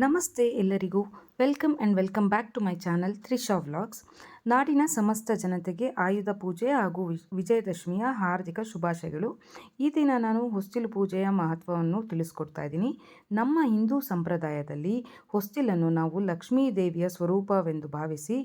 ನಮಸ್ತೆ ಎಲ್ಲರಿಗೂ. Welcome back to my channel Trisha vlogs. ನಾಡಿನ ಸಮಸ್ತ ಜನತೆಗೆ ಆಯುಧ ಪೂಜೆ ಹಾಗೂ ವಿಜಯದಶಮಿಯ ಹಾರ್ದಿಕ ಶುಭಾಶಯಗಳು. ಈ ದಿನ ನಾನು ಹೊಸ್ತಿಲು ಪೂಜೆಯ ಮಹತ್ವವನ್ನು ತಿಳಿಸ್ಕೊಡ್ತಾ ಇದ್ದೀನಿ. ನಮ್ಮ ಹಿಂದೂ ಸಂಪ್ರದಾಯದಲ್ಲಿ ಹೊಸ್ತಿಲನ್ನು ನಾವು ಲಕ್ಷ್ಮೀ ದೇವಿಯ ಸ್ವರೂಪವೆಂದು ಭಾವಿಸಿ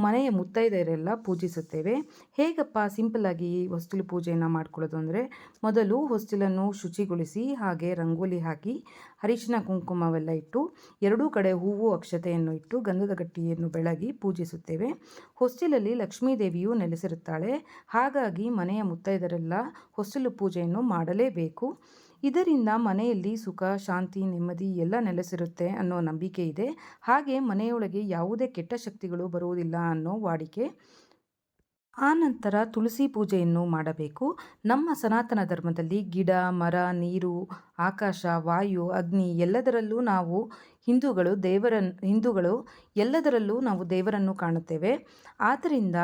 ಮನೆಯ ಮುತ್ತೈದೆಯರೆಲ್ಲ ಪೂಜಿಸುತ್ತೇವೆ. ಹೇಗಪ್ಪ ಸಿಂಪಲ್ಲಾಗಿ ಹೊಸ್ತಿಲು ಪೂಜೆಯನ್ನು ಮಾಡ್ಕೊಳ್ಳೋದು ಅಂದರೆ, ಮೊದಲು ಹೊಸ್ತಿಲನ್ನು ಶುಚಿಗೊಳಿಸಿ ಹಾಗೆ ರಂಗೋಲಿ ಹಾಕಿ ಅರಿಶಿನ ಕುಂಕುಮವೆಲ್ಲ ಇಟ್ಟು ಎರಡೂ ಕಡೆ ಹೂವು ಅಕ್ಷತೆಯನ್ನು ಇಟ್ಟು ಗಂಧದ ಗಟ್ಟಿಯನ್ನು ಬೆಳಗಿ ಪೂಜಿಸುತ್ತೇವೆ. ಹೊಸ್ತಿಲಲ್ಲಿ ಲಕ್ಷ್ಮೀ ದೇವಿಯು ನೆಲೆಸಿರುತ್ತಾಳೆ. ಹಾಗಾಗಿ ಮನೆಯ ಮುತ್ತೈದರೆಲ್ಲ ಹೊಸ್ತಿಲು ಪೂಜೆಯನ್ನು ಮಾಡಲೇಬೇಕು. ಇದರಿಂದ ಮನೆಯಲ್ಲಿ ಸುಖ, ಶಾಂತಿ, ನೆಮ್ಮದಿ ಎಲ್ಲ ನೆಲೆಸಿರುತ್ತೆ ಅನ್ನೋ ನಂಬಿಕೆ ಇದೆ. ಹಾಗೆ ಮನೆಯೊಳಗೆ ಯಾವುದೇ ಕೆಟ್ಟ ಶಕ್ತಿಗಳು ಬರುವುದಿಲ್ಲ ಅನ್ನೋ ವಾಡಿಕೆ. ಆ ನಂತರ ತುಳಸಿ ಪೂಜೆಯನ್ನು ಮಾಡಬೇಕು. ನಮ್ಮ ಸನಾತನ ಧರ್ಮದಲ್ಲಿ ಗಿಡ, ಮರ, ನೀರು, ಆಕಾಶ, ವಾಯು, ಅಗ್ನಿ ಎಲ್ಲದರಲ್ಲೂ ನಾವು ಎಲ್ಲದರಲ್ಲೂ ನಾವು ದೇವರನ್ನು ಕಾಣುತ್ತೇವೆ. ಆದ್ದರಿಂದ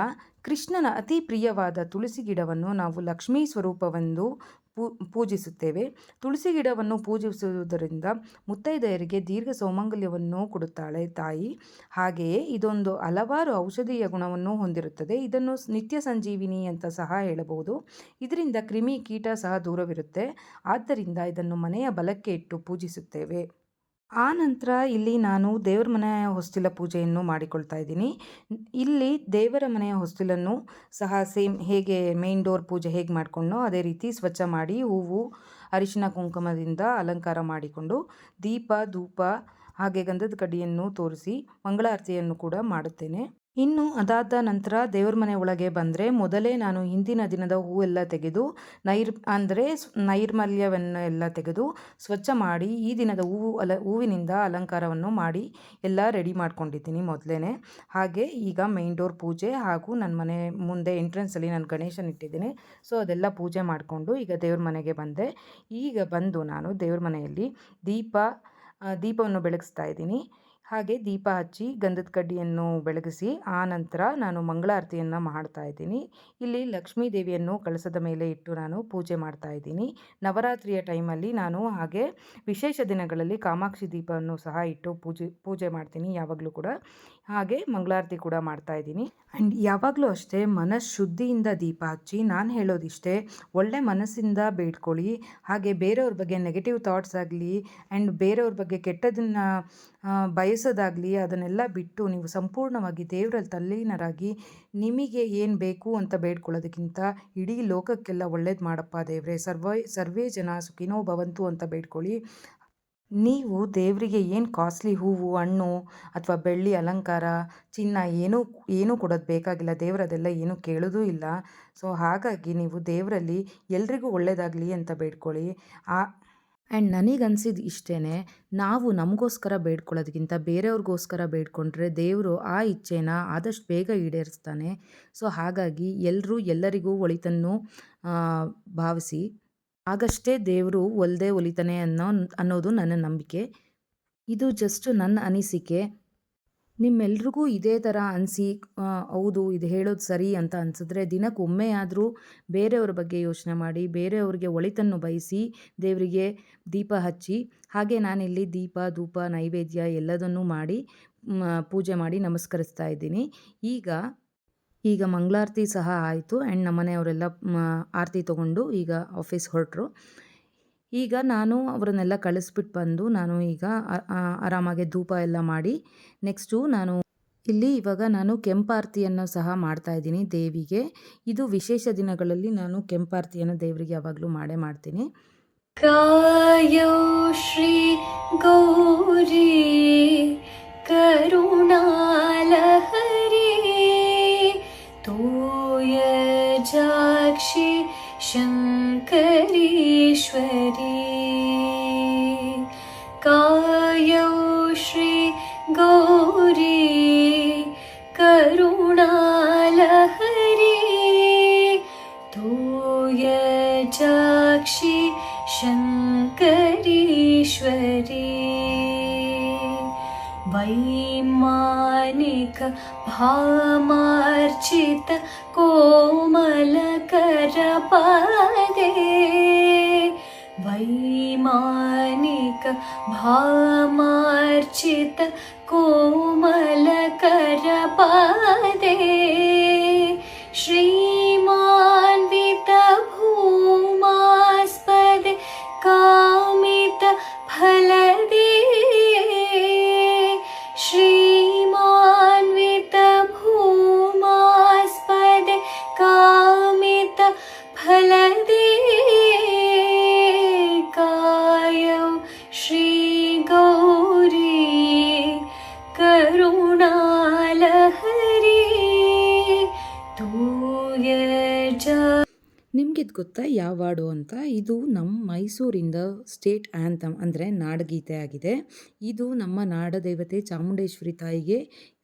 ಕೃಷ್ಣನ ಅತಿ ಪ್ರಿಯವಾದ ತುಳಸಿ ಗಿಡವನ್ನು ನಾವು ಲಕ್ಷ್ಮೀ ಸ್ವರೂಪವೆಂದು ಪೂಜಿಸುತ್ತೇವೆ. ತುಳಸಿ ಗಿಡವನ್ನು ಪೂಜಿಸುವುದರಿಂದ ಮುತ್ತೈದೆಯರಿಗೆ ದೀರ್ಘ ಸೌಮಂಗಲ್ಯವನ್ನು ಕೊಡುತ್ತಾಳೆ ತಾಯಿ. ಹಾಗೆಯೇ ಇದೊಂದು ಹಲವಾರು ಔಷಧೀಯ ಗುಣವನ್ನು ಹೊಂದಿರುತ್ತದೆ. ಇದನ್ನು ನಿತ್ಯ ಸಂಜೀವಿನಿ ಅಂತ ಸಹ ಹೇಳಬಹುದು. ಇದರಿಂದ ಕ್ರಿಮಿ ಕೀಟ ಸಹ ದೂರವಿರುತ್ತೆ. ಆದ್ದರಿಂದ ಇದನ್ನು ಮನೆಯ ಬಲಕ್ಕೆ ಇಟ್ಟು ಪೂಜಿಸುತ್ತೇವೆ. ಆ ನಂತರ ಇಲ್ಲಿ ನಾನು ದೇವರ ಮನೆಯ ಹೊಸ್ತಿಲ ಪೂಜೆಯನ್ನು ಮಾಡಿಕೊಳ್ತಾ ಇದ್ದೀನಿ. ಇಲ್ಲಿ ದೇವರ ಮನೆಯ ಹೊಸ್ತಿಲನ್ನು ಸಹ ಸೇಮ್ ಹೇಗೆ ಮೇನ್ ಡೋರ್ ಪೂಜೆ ಹೇಗೆ ಮಾಡಿಕೊಂಡೋ ಅದೇ ರೀತಿ ಸ್ವಚ್ಛ ಮಾಡಿ ಹೂವು, ಅರಿಶಿನ ಕುಂಕುಮದಿಂದ ಅಲಂಕಾರ ಮಾಡಿಕೊಂಡು ದೀಪ, ಧೂಪ ಹಾಗೆ ಗಂಧದ ಕಡ್ಡಿಯನ್ನು ತೋರಿಸಿ ಮಂಗಳಾರತಿಯನ್ನು ಕೂಡ ಮಾಡುತ್ತೇನೆ. ಇನ್ನು ಅದಾದ ನಂತರ ದೇವರ ಮನೆ ಒಳಗೆ ಬಂದರೆ ಮೊದಲೇ ನಾನು ಹಿಂದಿನ ದಿನದ ಹೂವೆಲ್ಲ ತೆಗೆದು ನೈರ್ಮಲ್ಯವನ್ನು ಎಲ್ಲ ತೆಗೆದು ಸ್ವಚ್ಛ ಮಾಡಿ ಈ ದಿನದ ಹೂವಿನಿಂದ ಅಲಂಕಾರವನ್ನು ಮಾಡಿ ಎಲ್ಲ ರೆಡಿ ಮಾಡ್ಕೊಂಡಿದ್ದೀನಿ ಮೊದಲೇ. ಹಾಗೆ ಈಗ ಮೇನ್ ಡೋರ್ ಪೂಜೆ ಹಾಗೂ ನನ್ನ ಮನೆ ಮುಂದೆ ಎಂಟ್ರೆನ್ಸಲ್ಲಿ ನಾನು ಗಣೇಶನ ಇಟ್ಟಿದ್ದೀನಿ. ಸೊ ಅದೆಲ್ಲ ಪೂಜೆ ಮಾಡಿಕೊಂಡು ಈಗ ದೇವ್ರ ಮನೆಗೆ ಬಂದೆ. ಈಗ ಬಂದು ನಾನು ದೇವ್ರ ಮನೆಯಲ್ಲಿ ದೀಪವನ್ನು ಬೆಳಗಿಸ್ತಾ ಇದ್ದೀನಿ. ಹಾಗೆ ದೀಪ ಹಚ್ಚಿ ಗಂಧದ ಕಡ್ಡಿಯನ್ನು ಬೆಳಗಿಸಿ ಆ ನಂತರ ನಾನು ಮಂಗಳಾರತಿಯನ್ನು ಮಾಡ್ತಾ ಇದ್ದೀನಿ. ಇಲ್ಲಿ ಲಕ್ಷ್ಮೀ ದೇವಿಯನ್ನು ಕಳಸದ ಮೇಲೆ ಇಟ್ಟು ನಾನು ಪೂಜೆ ಮಾಡ್ತಾ ಇದ್ದೀನಿ. ನವರಾತ್ರಿಯ ಟೈಮಲ್ಲಿ ನಾನು ಹಾಗೆ ವಿಶೇಷ ದಿನಗಳಲ್ಲಿ ಕಾಮಾಕ್ಷಿ ದೀಪವನ್ನು ಸಹ ಇಟ್ಟು ಪೂಜೆ ಮಾಡ್ತೀನಿ ಯಾವಾಗಲೂ ಕೂಡ. ಹಾಗೆ ಮಂಗಳಾರತಿ ಕೂಡ ಮಾಡ್ತಾ ಇದ್ದೀನಿ. ಆ್ಯಂಡ್ ಯಾವಾಗಲೂ ಅಷ್ಟೇ ಮನಃಶುದ್ಧಿಯಿಂದ ದೀಪ ಹಚ್ಚಿ ನಾನು ಹೇಳೋದಿಷ್ಟೇ, ಒಳ್ಳೆ ಮನಸ್ಸಿಂದ ಬೇಡ್ಕೊಳ್ಳಿ. ಹಾಗೆ ಬೇರೆಯವ್ರ ಬಗ್ಗೆ ನೆಗೆಟಿವ್ ಥಾಟ್ಸ್ ಆಗಲಿ ಆ್ಯಂಡ್ ಬೇರೆಯವ್ರ ಬಗ್ಗೆ ಕೆಟ್ಟದನ್ನು ಬಯಸೋದಾಗಲಿ ಅದನ್ನೆಲ್ಲ ಬಿಟ್ಟು ನೀವು ಸಂಪೂರ್ಣವಾಗಿ ದೇವರಲ್ಲಿ ತಲ್ಲೀನರಾಗಿ ನಿಮಗೆ ಏನು ಬೇಕು ಅಂತ ಬೇಡ್ಕೊಳ್ಳೋದಕ್ಕಿಂತ ಇಡೀ ಲೋಕಕ್ಕೆಲ್ಲ ಒಳ್ಳೇದು ಮಾಡಪ್ಪ ದೇವರೇ, ಸರ್ವೇ ಜನ ಸುಖಿನೋ ಭವಂತು ಅಂತ ಬೇಡ್ಕೊಳ್ಳಿ. ನೀವು ದೇವರಿಗೆ ಏನು ಕಾಸ್ಟ್ಲಿ ಹೂವು, ಹಣ್ಣು ಅಥವಾ ಬೆಳ್ಳಿ ಅಲಂಕಾರ, ಚಿನ್ನ ಏನೂ ಕೊಡೋದು ಬೇಕಾಗಿಲ್ಲ. ದೇವರದೆಲ್ಲ ಏನೂ ಕೇಳೋದೂ ಇಲ್ಲ. ಸೊ ಹಾಗಾಗಿ ನೀವು ದೇವರಲ್ಲಿ ಎಲ್ರಿಗೂ ಒಳ್ಳೆಯದಾಗಲಿ ಅಂತ ಬೇಡ್ಕೊಳ್ಳಿ. ಆ್ಯಂಡ್ ನನಗನ್ಸಿದ್ದು ಇಷ್ಟೇ, ನಾವು ನಮಗೋಸ್ಕರ ಬೇಡ್ಕೊಳ್ಳೋದಕ್ಕಿಂತ ಬೇರೆಯವ್ರಿಗೋಸ್ಕರ ಬೇಡ್ಕೊಂಡ್ರೆ ದೇವರು ಆ ಇಚ್ಛೆನ ಆದಷ್ಟು ಬೇಗ ಈಡೇರಿಸ್ತಾನೆ. ಸೊ ಹಾಗಾಗಿ ಎಲ್ಲರೂ ಎಲ್ಲರಿಗೂ ಒಳಿತನ್ನು ಭಾವಿಸಿ, ಆಗಷ್ಟೇ ದೇವರು ಒಲ್ದೇ ಒಲಿತಾನೆ ಅನ್ನೋದು ನನ್ನ ನಂಬಿಕೆ. ಇದು ಜಸ್ಟ್ ನನ್ನ ಅನಿಸಿಕೆ. ನಿಮ್ಮೆಲ್ರಿಗೂ ಇದೇ ಥರ ಅನಿಸಿ ಹೌದು ಇದು ಹೇಳೋದು ಸರಿ ಅಂತ ಅನಿಸಿದ್ರೆ ದಿನಕ್ಕೊಮ್ಮೆ ಆದರೂ ಬೇರೆಯವ್ರ ಬಗ್ಗೆ ಯೋಚನೆ ಮಾಡಿ ಬೇರೆಯವ್ರಿಗೆ ಒಳಿತನ್ನು ಬಯಸಿ ದೇವರಿಗೆ ದೀಪ ಹಚ್ಚಿ. ಹಾಗೆ ನಾನಿಲ್ಲಿ ದೀಪ, ಧೂಪ, ನೈವೇದ್ಯ ಎಲ್ಲದನ್ನೂ ಮಾಡಿ ಪೂಜೆ ಮಾಡಿ ನಮಸ್ಕರಿಸ್ತಾ ಇದ್ದೀನಿ. ಈಗ ಮಂಗಳಾರತಿ ಸಹ ಆಯಿತು ಆ್ಯಂಡ್ ನಮ್ಮ ಮನೆಯವರೆಲ್ಲ ಆರತಿ ತೊಗೊಂಡು ಈಗ ಆಫೀಸ್ ಹೊರಟರು. ಈಗ ನಾನು ಅವರನ್ನೆಲ್ಲ ಕಳಿಸ್ಬಿಟ್ಟು ಬಂದು ನಾನು ಈಗ ಆರಾಮಾಗಿ ಧೂಪ ಎಲ್ಲ ಮಾಡಿ ನೆಕ್ಸ್ಟು ಇವಾಗ ನಾನು ಕೆಂಪಾರತಿಯನ್ನು ಸಹ ಮಾಡ್ತಾ ಇದ್ದೀನಿ ದೇವಿಗೆ. ಇದು ವಿಶೇಷ ದಿನಗಳಲ್ಲಿ ನಾನು ಕೆಂಪಾರತಿಯನ್ನು ದೇವರಿಗೆ ಯಾವಾಗಲೂ ಮಾಡ್ತೀನಿ. ಕಾಯೋ ಶ್ರೀ ಗೌರಿ ಕರುಣಾಲಹರಿ ತೋಯ ಜಾಕ್ಷಿ ಶಂಕರೀಶ್ವರಿ ಕಾಯೋ ಶ್ರೀ ಗೌರಿ ಕರುಣಾಲಹರಿ ತೋಯ ಜಾಕ್ಷಿ ಶಂಕರೀಶ್ವರಿ ವೈಮಾನಿಕ ಭಾಮಾರ್ಚಿತ ಕೋಮಲಕರ ಪಾದೆ वैमानिक भामार्चित कोमलकरपादे श्रीमान्वित भूमास्पदे कामित फलदे श्रीमान्वित भूमास्पदे कामित फलदे कायौ श्री गौरी करुणालहरी तूय जा ನಿಮಗಿದು ಗೊತ್ತಾ ಯಾವ ಹಾಡು ಅಂತ? ಇದು ನಮ್ಮ ಮೈಸೂರಿಂದ ಸ್ಟೇಟ್ ಆ್ಯಂಥಮ್ ಅಂದರೆ ನಾಡಗೀತೆ ಆಗಿದೆ. ಇದು ನಮ್ಮ ನಾಡದೇವತೆ ಚಾಮುಂಡೇಶ್ವರಿ ತಾಯಿಗೆ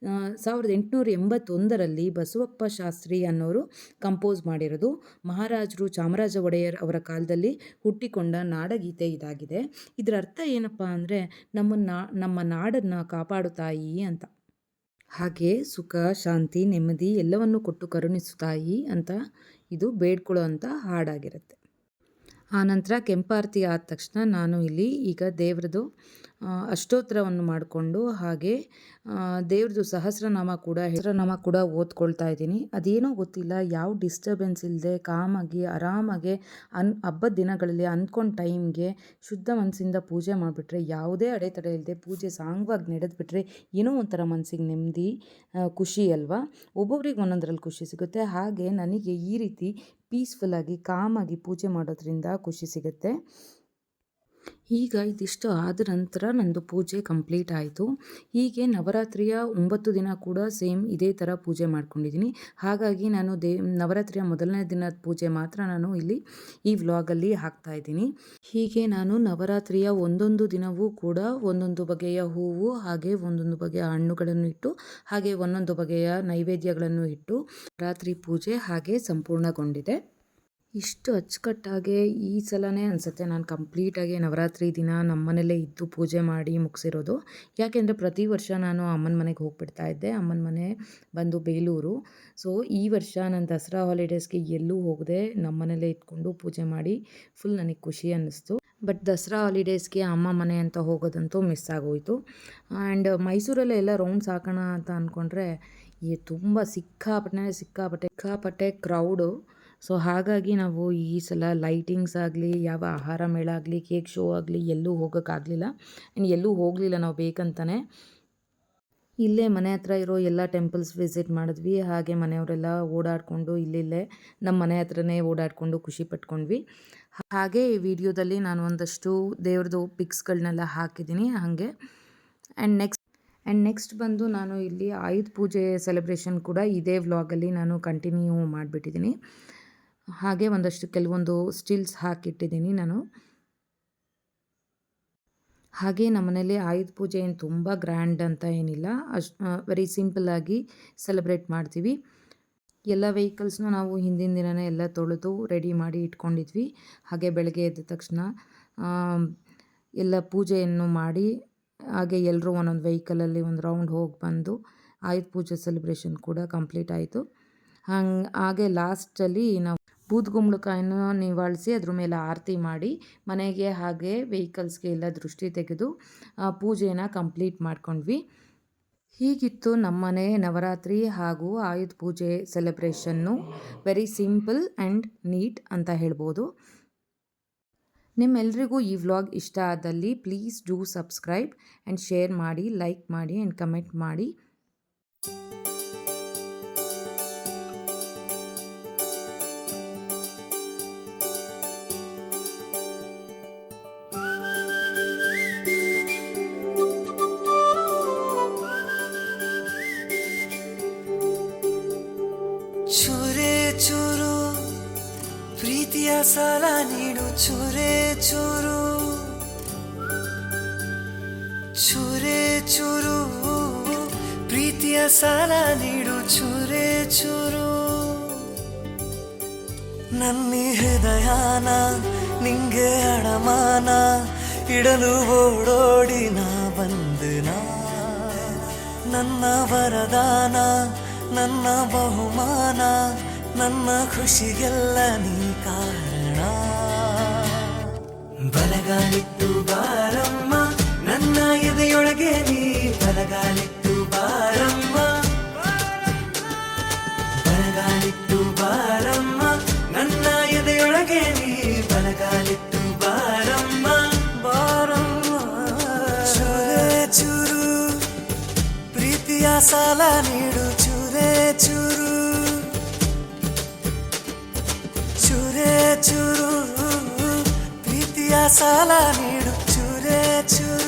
1881ರಲ್ಲಿ ಬಸವಪ್ಪ ಶಾಸ್ತ್ರಿ ಅನ್ನೋರು ಕಂಪೋಸ್ ಮಾಡಿರೋದು. ಮಹಾರಾಜರು ಚಾಮರಾಜ ಒಡೆಯರ್ ಅವರ ಕಾಲದಲ್ಲಿ ಹುಟ್ಟಿಕೊಂಡ ನಾಡಗೀತೆ ಇದಾಗಿದೆ. ಇದರ ಅರ್ಥ ಏನಪ್ಪ ಅಂದರೆ ನಮ್ಮ ನಾಡನ್ನು ಕಾಪಾಡು ತಾಯಿ ಅಂತ. ಹಾಗೆ ಸುಖ ಶಾಂತಿ ನೆಮ್ಮದಿ ಎಲ್ಲವನ್ನು ಕೊಟ್ಟು ಕರುಣಿಸು ತಾಯಿ ಅಂತ ಇದು ಬೇಡ್ಕೊಳ್ಳೋ ಅಂಥ ಹಾಡಾಗಿರುತ್ತೆ. ಆನಂತರ ಕೆಂಪಾರತಿ ಆದ ತಕ್ಷಣ ನಾನು ಇಲ್ಲಿ ಈಗ ದೇವ್ರದ್ದು ಅಷ್ಟೋತ್ತರವನ್ನು ಮಾಡಿಕೊಂಡು ಹಾಗೆ ದೇವ್ರದ್ದು ಸಹಸ್ರನಾಮ ಕೂಡ ಓದ್ಕೊಳ್ತಾ ಇದ್ದೀನಿ. ಅದೇನೋ ಗೊತ್ತಿಲ್ಲ, ಯಾವ ಡಿಸ್ಟರ್ಬೆನ್ಸ್ ಇಲ್ಲದೆ ಕಾಮಾಗಿ ಆರಾಮಾಗೆ ಹಬ್ಬದ ದಿನಗಳಲ್ಲಿ ಅಂದ್ಕೊಂಡು ಟೈಮ್ಗೆ ಶುದ್ಧ ಮನಸ್ಸಿಂದ ಪೂಜೆ ಮಾಡಿಬಿಟ್ರೆ, ಯಾವುದೇ ಅಡೆತಡೆ ಇಲ್ಲದೆ ಪೂಜೆ ಸಾಂಗವಾಗಿ ನಡೆದ್ಬಿಟ್ರೆ ಏನೋ ಒಂಥರ ಮನಸ್ಸಿಗೆ ನೆಮ್ಮದಿ, ಖುಷಿ ಅಲ್ವಾ? ಒಬ್ಬೊಬ್ರಿಗೆ ಒಂದೊಂದರಲ್ಲಿ ಖುಷಿ ಸಿಗುತ್ತೆ. ಹಾಗೆ ನನಗೆ ಈ ರೀತಿ ಪೀಸ್ಫುಲ್ಲಾಗಿ ಕಾಮಾಗಿ ಪೂಜೆ ಮಾಡೋದ್ರಿಂದ ಖುಷಿ ಸಿಗುತ್ತೆ. ಈಗ ಇದಿಷ್ಟು ಆದ ನಂತರ ನಂದು ಪೂಜೆ ಕಂಪ್ಲೀಟ್ ಆಯಿತು. ಹೀಗೆ ನವರಾತ್ರಿಯ 9 ದಿನ ಕೂಡ ಸೇಮ್ ಇದೇ ಥರ ಪೂಜೆ ಮಾಡ್ಕೊಂಡಿದ್ದೀನಿ. ಹಾಗಾಗಿ ನಾನು ನವರಾತ್ರಿಯ ಮೊದಲನೇ ದಿನದ ಪೂಜೆ ಮಾತ್ರ ನಾನು ಇಲ್ಲಿ ಈ ವ್ಲಾಗಲ್ಲಿ ಹಾಕ್ತಾಯಿದ್ದೀನಿ. ಹೀಗೆ ನಾನು ನವರಾತ್ರಿಯ ಒಂದೊಂದು ದಿನವೂ ಕೂಡ ಒಂದೊಂದು ಬಗೆಯ ಹೂವು ಹಾಗೆ ಒಂದೊಂದು ಬಗೆಯ ಹಣ್ಣುಗಳನ್ನು ಇಟ್ಟು ಹಾಗೆ ಒಂದೊಂದು ಬಗೆಯ ನೈವೇದ್ಯಗಳನ್ನು ಇಟ್ಟು ರಾತ್ರಿ ಪೂಜೆ ಹಾಗೆ ಸಂಪೂರ್ಣಗೊಂಡಿದೆ. ಇಷ್ಟು ಅಚ್ಚುಕಟ್ಟಾಗೆ ಈ ಸಲನೇ ಅನಿಸುತ್ತೆ ನಾನು ಕಂಪ್ಲೀಟಾಗಿ ನವರಾತ್ರಿ ದಿನ ನಮ್ಮ ಮನೇಲೇ ಇದ್ದು ಪೂಜೆ ಮಾಡಿ ಮುಗಿಸಿರೋದು. ಯಾಕೆಂದರೆ ಪ್ರತಿ ವರ್ಷ ನಾನು ಅಮ್ಮನ ಮನೆಗೆ ಹೋಗ್ಬಿಡ್ತಾ ಇದ್ದೆ. ಅಮ್ಮನ ಮನೆ ಬಂದು ಬೇಲೂರು. ಸೊ ಈ ವರ್ಷ ನಾನು ದಸರಾ ಹಾಲಿಡೇಸ್ಗೆ ಎಲ್ಲೂ ಹೋಗದೆ ನಮ್ಮ ಮನೇಲೇ ಇದ್ಕೊಂಡು ಪೂಜೆ ಮಾಡಿ ಫುಲ್ ನನಗೆ ಖುಷಿ ಅನ್ನಿಸ್ತು. ಬಟ್ ದಸರಾ ಹಾಲಿಡೇಸ್ಗೆ ಅಮ್ಮ ಮನೆ ಅಂತ ಹೋಗೋದಂತೂ ಮಿಸ್ ಆಗೋಯಿತು. ಆ್ಯಂಡ್ ಮೈಸೂರಲ್ಲೇ ಎಲ್ಲ ರೌಂಡ್ಸ್ ಹಾಕೋಣ ಅಂತ ಅಂದ್ಕೊಂಡ್ರೆ ತುಂಬ ಸಿಕ್ಕಾಪಟ್ಟೆ ಕ್ರೌಡು. ಸೊ ಹಾಗಾಗಿ ನಾವು ಈ ಸಲ ಲೈಟಿಂಗ್ಸ್ ಆಗಲಿ, ಯಾವ ಆಹಾರ ಮೇಳ ಆಗಲಿ, ಕೇಕ್ ಶೋ ಆಗಲಿ ಎಲ್ಲೂ ಹೋಗೋಕ್ಕಾಗಲಿಲ್ಲ. ಆ್ಯಂಡ್ ಎಲ್ಲೂ ಹೋಗಲಿಲ್ಲ ನಾವು ಬೇಕಂತಾನೆ. ಇಲ್ಲೇ ಮನೆ ಹತ್ರ ಇರೋ ಎಲ್ಲ ಟೆಂಪಲ್ಸ್ ವಿಸಿಟ್ ಮಾಡಿದ್ವಿ. ಹಾಗೆ ಮನೆಯವರೆಲ್ಲ ಓಡಾಡಿಕೊಂಡು ಇಲ್ಲಿಲ್ಲೇ ನಮ್ಮ ಮನೆ ಹತ್ರನೇ ಓಡಾಡಿಕೊಂಡು ಖುಷಿ ಪಟ್ಕೊಂಡ್ವಿ. ಹಾಗೆ ಈ ವಿಡಿಯೋದಲ್ಲಿ ನಾನು ಒಂದಷ್ಟು ದೇವ್ರದ್ದು ಪಿಕ್ಸ್ಗಳನ್ನೆಲ್ಲ ಹಾಕಿದ್ದೀನಿ ಹಾಗೆ. ಆ್ಯಂಡ್ ನೆಕ್ಸ್ಟ್ ಬಂದು ನಾನು ಇಲ್ಲಿ ಆಯುಧ ಪೂಜೆ ಸೆಲೆಬ್ರೇಷನ್ ಕೂಡ ಇದೇ ವ್ಲಾಗಲ್ಲಿ ನಾನು ಕಂಟಿನ್ಯೂ ಮಾಡಿಬಿಟ್ಟಿದ್ದೀನಿ. ಹಾಗೆ ಕೆಲವೊಂದು ಸ್ಟಿಲ್ಸ್ ಹಾಕಿಟ್ಟಿದ್ದೀನಿ ನಾನು. ಹಾಗೆ ನಮ್ಮ ಮನೇಲಿ ಆಯುಧ ಪೂಜೆ ಏನು ತುಂಬ ಗ್ರ್ಯಾಂಡ್ ಅಂತ ಏನಿಲ್ಲ, ವೆರಿ ಸಿಂಪಲ್ಲಾಗಿ ಸೆಲೆಬ್ರೇಟ್ ಮಾಡ್ತೀವಿ. ಎಲ್ಲ ವೆಹಿಕಲ್ಸ್ನೂ ನಾವು ಹಿಂದಿನ ದಿನವೇ ಎಲ್ಲ ತೊಳೆದು ರೆಡಿ ಮಾಡಿ ಇಟ್ಕೊಂಡಿದ್ವಿ. ಹಾಗೆ ಬೆಳಗ್ಗೆ ಎದ್ದ ತಕ್ಷಣ ಎಲ್ಲ ಪೂಜೆಯನ್ನು ಮಾಡಿ ಹಾಗೆ ಎಲ್ಲರೂ ಒಂದೊಂದು ವೆಹಿಕಲಲ್ಲಿ ಒಂದು ರೌಂಡ್ ಹೋಗಿ ಬಂದು ಆಯುಧ ಪೂಜೆ ಸೆಲೆಬ್ರೇಷನ್ ಕೂಡ ಕಂಪ್ಲೀಟ್ ಆಯಿತು. ಹಾಗೆ ಲಾಸ್ಟಲ್ಲಿ ನಾವು ಬೂದ್ಗುಂಬಳಕಾಯನ್ನು ನಿವಾಳಿಸಿ ಅದ್ರ ಮೇಲೆ ಆರತಿ ಮಾಡಿ ಮನೆಗೆ ಹಾಗೆ ವೆಹಿಕಲ್ಸ್ಗೆ ಎಲ್ಲ ದೃಷ್ಟಿ ತೆಗೆದು ಪೂಜೆನ ಕಂಪ್ಲೀಟ್ ಮಾಡ್ಕೊಂಡ್ವಿ. ಹೀಗಿತ್ತು ನಮ್ಮನೆ ನವರಾತ್ರಿ ಹಾಗೂ ಆಯುಧ ಪೂಜೆ ಸೆಲೆಬ್ರೇಷನ್ನು. ವೆರಿ ಸಿಂಪಲ್ ಆ್ಯಂಡ್ ನೀಟ್ ಅಂತ ಹೇಳ್ಬೋದು. ನಿಮ್ಮೆಲ್ರಿಗೂ ಈ ವ್ಲಾಗ್ ಇಷ್ಟ ಆದಲ್ಲಿ please do subscribe and share ಮಾಡಿ, ಲೈಕ್ ಮಾಡಿ ಆ್ಯಂಡ್ ಕಮೆಂಟ್ ಮಾಡಿ. ಚೂರೆ ಚೂರು ಪ್ರೀತಿಯ ಸಾಲ ನೀಡು, ಚೂರೆ ಚೂರು ಚೂರೆ ಚೂರು ಪ್ರೀತಿಯ ಸಾಲ ನೀಡು, ಚೂರೆ ಚೂರು ನನ್ನಿ ಹೃದಯನ ನಿಂಗೆ ಅಡಮಾನ ಇಡಲು ಓಡೋಡಿ ನಾ ಬಂದನ, ನನ್ನ ವರದಾನ ನನ್ನ ಬಹುಮಾನ ನನ್ನ ಖುಷಿಗೆಲ್ಲ ನೀ ಕಾರಣ. ಬಲಗಾಲಿಟ್ಟು ಬಾರಮ್ಮ ನನ್ನ ಎದೆಯೊಳಗೆ ನೀ ಬಲಗಾಲಿಟ್ಟು ಬಾರಮ್ಮ ಬಲಗಾಲಿಟ್ಟು ಬಾರಮ್ಮ ನನ್ನ ಎದೆಯೊಳಗೆ ನೀ ಬಲಗಾಲಿಟ್ಟು ಬಾರಮ್ಮ ಬಾರಮ್ಮ ಚೂರೇ ಚೂರು ಪ್ರೀತಿಯ ಸಾಲ ನೀಡು ಚೂರೇ ಚೂರು ಚೂರೇ ಚೂರು ಪ್ರೀತಿಯ ಸಾಲ ನೀಡು ಚೂರೇ ಚೂರು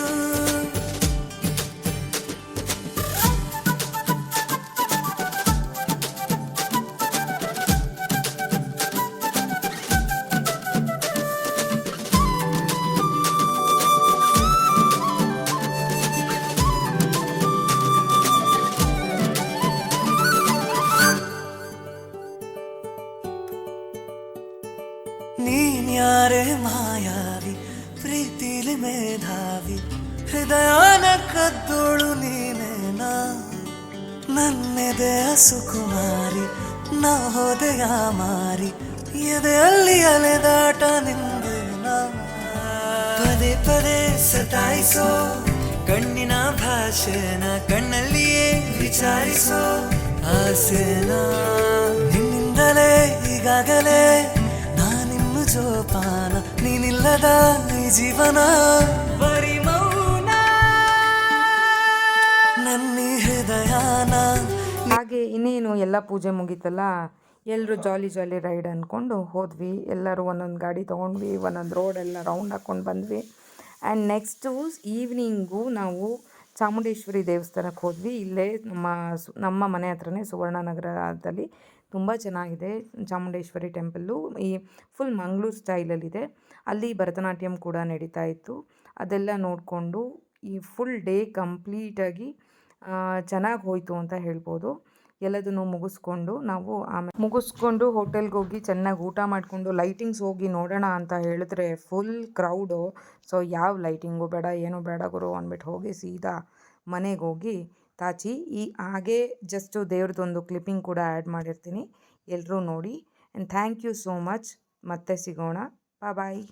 ನೀನ್ಯಾರೇ ಮಾಯಾವಿ ಪ್ರೀತಿಲಿ ಮೇಧಾವಿ ಹೃದಯನ ಕದ್ದೋಳು ನೀನೇನಾ ನನ್ನೆದೆಯ ಸುಕುಮಾರಿ ನಾ ಹೋದೆಯ ಮಾರಿ ಎದೆಯಲ್ಲಿ ಅಲೆದಾಟ ನಿಂದೇನಾ ಪದೇ ಪದೇ ಸತಾಯಿಸೋ ಕಣ್ಣಿನ ಭಾಷೆನ ಕಣ್ಣಲ್ಲಿಯೇ ವಿಚಾರಿಸೋ ಆಸೆನಾ ನಿನ್ನಿಂದಲೇ ಈಗಾಗಲೇ ಜೋಪಾನ ನೀನಿಲ್ಲದ ಈ ಜೀವನ ಬರಿ ಮೌನ ನನ್ನಿ ಹೃದಯನ. ಹಾಗೆ ಇನ್ನೇನು ಎಲ್ಲ ಪೂಜೆ ಮುಗೀತಲ್ಲ, ಎಲ್ಲರೂ ಜಾಲಿ ಜಾಲಿ ರೈಡ್ ಅಂದ್ಕೊಂಡು ಹೋದ್ವಿ. ಎಲ್ಲರೂ ಒಂದೊಂದು ಗಾಡಿ ತೊಗೊಂಡ್ವಿ, ಒಂದೊಂದು ರೋಡೆಲ್ಲ ರೌಂಡ್ ಹಾಕ್ಕೊಂಡು ಬಂದ್ವಿ. ಆ್ಯಂಡ್ ನೆಕ್ಸ್ಟು ಈವ್ನಿಂಗು ನಾವು ಚಾಮುಂಡೇಶ್ವರಿ ದೇವಸ್ಥಾನಕ್ಕೆ ಹೋದ್ವಿ. ಇಲ್ಲೇ ನಮ್ಮ ಮನೆ ಹತ್ರನೇ ಸುವರ್ಣನಗರದಲ್ಲಿ ತುಂಬ ಚೆನ್ನಾಗಿದೆ ಚಾಮುಂಡೇಶ್ವರಿ ಟೆಂಪಲ್ಲು. ಈ ಫುಲ್ ಮಂಗಳೂರು ಸ್ಟೈಲಲ್ಲಿದೆ. ಅಲ್ಲಿ ಭರತನಾಟ್ಯಂ ಕೂಡ ನಡೀತಾ ಇತ್ತು. ಅದೆಲ್ಲ ನೋಡಿಕೊಂಡು ಈ ಫುಲ್ ಡೇ ಕಂಪ್ಲೀಟಾಗಿ ಚೆನ್ನಾಗಿ ಹೋಯಿತು ಅಂತ ಹೇಳ್ಬೋದು. ಎಲ್ಲದನ್ನು ಮುಗಿಸ್ಕೊಂಡು ನಾವು ಆಮೇಲೆ ಹೋಟೆಲ್ಗೆ ಹೋಗಿ ಚೆನ್ನಾಗಿ ಊಟ ಮಾಡಿಕೊಂಡು ಲೈಟಿಂಗ್ಸ್ ಹೋಗಿ ನೋಡೋಣ ಅಂತ ಹೇಳಿದ್ರೆ ಫುಲ್ ಕ್ರೌಡು. ಸೊ ಯಾವ ಲೈಟಿಂಗು ಬೇಡ, ಏನು ಬೇಡ ಗುರು ಅಂದ್ಬಿಟ್ಟು ಹೋಗಿ ಸೀದಾ ಮನೆಗೆ ಹೋಗಿ ತಾಚಿ ಹಾಗೆ ಜಸ್ಟು ದೇವ್ರದ್ದೊಂದು ಕ್ಲಿಪ್ಪಿಂಗ್ ಕೂಡ ಆ್ಯಡ್ ಮಾಡಿರ್ತೀನಿ, ಎಲ್ಲರೂ ನೋಡಿ. And thank you so much. ಮತ್ತೆ ಸಿಗೋಣ. ಬಾಯ್.